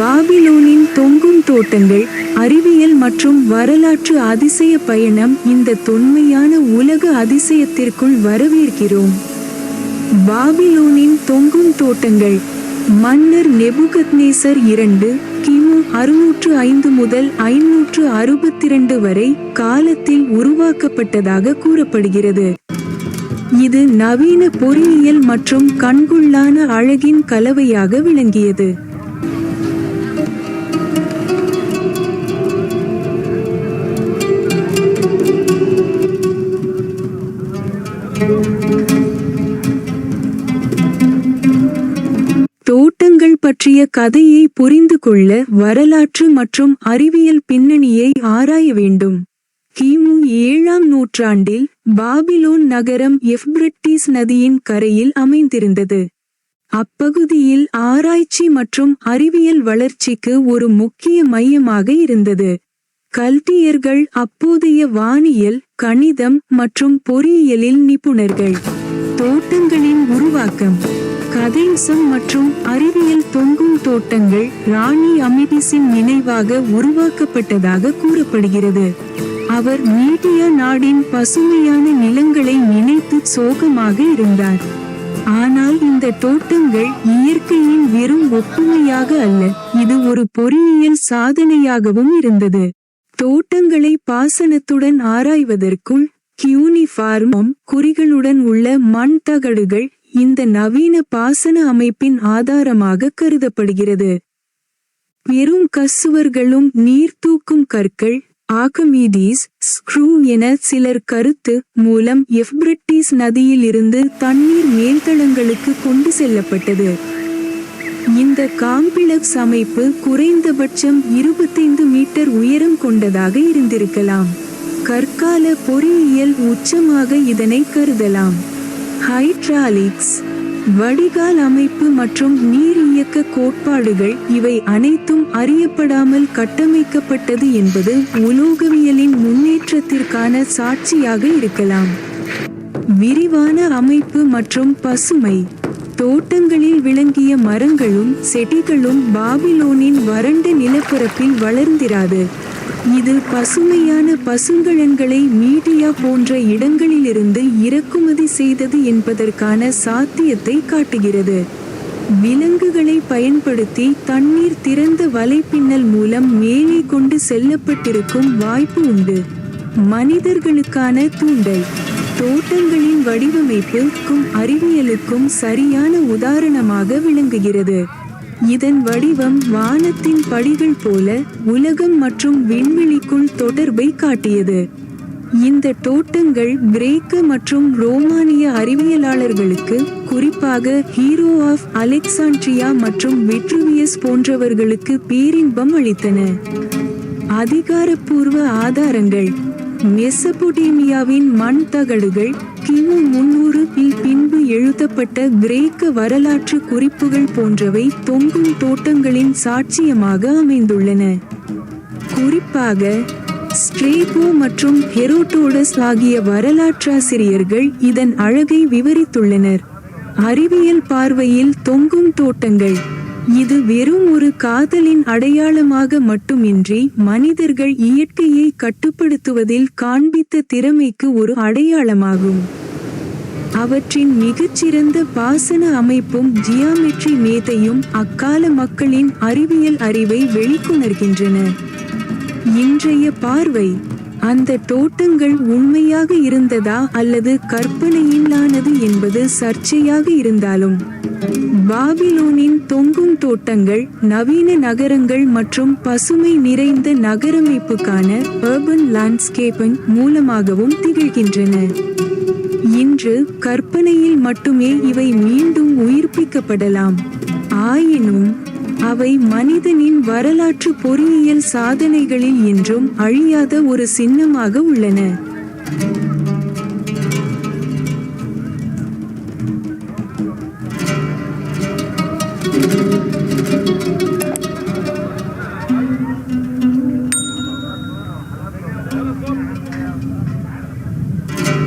பாபிலோனின் தொங்கும் தோட்டங்கள், அறிவியல் மற்றும் வரலாற்று அதிசய பயணம். இந்த தொன்மையான உலக அதிசயத்திற்குள் வரவேற்கிறோம். பாபிலோனின் தொங்கும் தோட்டங்கள். மன்னர் நெபுகத்நேசர் 2 கிமு 605 முதல் 562 வரை காலத்தில் உருவாக்கப்பட்டதாக கூறப்படுகிறது. இது நவீன பொறியியல் மற்றும் கண்கொள்ளான அழகின் கலவையாக விளங்கியது. தோட்டங்கள் பற்றிய கதையை புரிந்து கொள்ள வரலாற்று மற்றும் அறிவியல் பின்னணியை ஆராய வேண்டும். கிமு 7ஆம் நூற்றாண்டில் பாபிலோன் நகரம் எப்ரட்டீஸ் நதியின் கரையில் அமைந்திருந்தது. அப்பகுதியில் ஆராய்ச்சி மற்றும் அறிவியல் வளர்ச்சிக்கு ஒரு முக்கிய மையமாக இருந்தது. கல்டியர்கள் அப்போதைய வானியல், கணிதம் மற்றும் பொறியியலில் நிபுணர்கள். தோட்டங்களின் உருவாக்கம். கதைசம் மற்றும் அறிவியல். தொங்கும் தோட்டங்கள் ராணி அமிதிஸின் நினைவாக உருவாக்கப்பட்டதாக கூறப்படுகிறது. அவர் மீடியா நாடின் பசுமையான நிலங்களை நினைத்து சோகமாக இருந்தார். ஆனால் இந்த தோட்டங்கள் இயற்கையின் வெறும் ஒப்புமையாக அல்ல, இது ஒரு பொறியியல் சாதனையாகவும் இருந்தது. தோட்டங்களை பாசனத்துடன் ஆராய்வதற்குள் கியூனிஃபார்ம் குறிகளுடன் உள்ள மண் தகடுகள் இந்த நவீன பாசன அமைப்பின் ஆதாரமாக கருதப்படுகிறது. பெரும் கசுவர்களும் நீர்த்தூக்கும் கற்கள், ஆர்கிமீடிஸ் ஸ்க்ரூ என சிலர் கருத்து மூலம் எப்ரட்டீஸ் நதியில் இருந்து தண்ணீர் மேல்தளங்களுக்கு கொண்டு செல்லப்பட்டது. இந்த காம்ப்ளெக்ஸ் அமைப்பு குறைந்தபட்சம் 25 மீட்டர் உயரம் கொண்டதாக இருந்திருக்கலாம். கற்கால பொறியியல் உச்சமாக இதனை கருதலாம். ஹைட்ராலிக்ஸ், வடிகால் அமைப்பு மற்றும் நீர் இயக்க கோட்பாடுகள், இவை அனைத்தும் அறியப்படாமல் கட்டமைக்கப்பட்டது என்பது உலோகவியலின் முன்னேற்றத்திற்கான சாட்சியாக இருக்கலாம். விரிவான அமைப்பு மற்றும் பசுமை. தோட்டங்களில் விளங்கிய மரங்களும் செடிகளும் பாபிலோனின் வறண்ட நிலப்பரப்பில் வளர்ந்திராது. இது பசுமையான பசுங்கழன்களை மீடியா போன்ற இடங்களிலிருந்து இறக்குமதி செய்தது என்பதற்கான சாத்தியத்தை காட்டுகிறது. விலங்குகளை பயன்படுத்தி தண்ணீர் திறந்த வலைப்பின்னல் மூலம் மேலே கொண்டு செல்லப்பட்டிருக்கும் வாய்ப்பு உண்டு. மனிதர்களுக்கான தூண்டல். தோட்டங்களின் வடிவமைப்புக்கும் அறிவியலுக்கும் சரியான உதாரணமாக விளங்குகிறது. இதன் வடிவம் வானத்தின் படிகள் போல உலகம் மற்றும் விண்வெளிக்குள் தொடர்பை காட்டியது. இந்த தோட்டங்கள் கிரேக்க மற்றும் ரோமானிய அறிவியலாளர்களுக்கு, குறிப்பாக ஹீரோ ஆஃப் அலெக்சாண்ட்ரியா மற்றும் விட்ருவியஸ் போன்றவர்களுக்கு பேரின்பம் அளித்தன. அதிகாரப்பூர்வ ஆதாரங்கள். மெசபொடேமியாவின் மண் தகடுகள், கிமு 300 இல் பின்பு எழுதப்பட்ட கிரேக்க வரலாற்று குறிப்புகள் போன்றவை தொங்கும் தோட்டங்களின் சாட்சியமாக அமைந்துள்ளன. குறிப்பாக ஸ்ட்ரேபோ மற்றும் ஹெரோடோடஸ் ஆகிய வரலாற்றாசிரியர்கள் இதன் அழகை விவரித்துள்ளனர். அறிவியல் பார்வையில் தொங்கும் தோட்டங்கள். இது வெறும் ஒரு காதலின் அடையாளமாக மட்டுமின்றி மனிதர்கள் இயற்கையை கட்டுப்படுத்துவதில் காண்பித்த திறமைக்கு ஒரு அடையாளமாகும். அவற்றின் மிகச்சிறந்த பாசன அமைப்பும் ஜியாமெட்ரி மேதையும் அக்கால மக்களின் அறிவியல் அறிவை வெளிக்கொணர்கின்றன. இன்றைய பார்வை. அந்த தோட்டங்கள் உண்மையாக இருந்ததா அல்லது கற்பனையிலானது என்பது சர்ச்சையாக இருந்தாலும், பாபிலோனின் தொங்கும் தோட்டங்கள் நவீன நகரங்கள் மற்றும் பசுமை நிறைந்த நகரமைப்புக்கான அர்பன் லேண்ட்ஸ்கேப்பிங் மூலமாகவும் திகழ்கின்றன. இன்று கற்பனையில் மட்டுமே இவை மீண்டும் உயிர்ப்பிக்கப்படலாம். ஆயினும் அவை மனிதனின் வரலாற்று பொறியியல் சாதனைகளில் என்றும் அழியாத ஒரு சின்னமாக உள்ளன.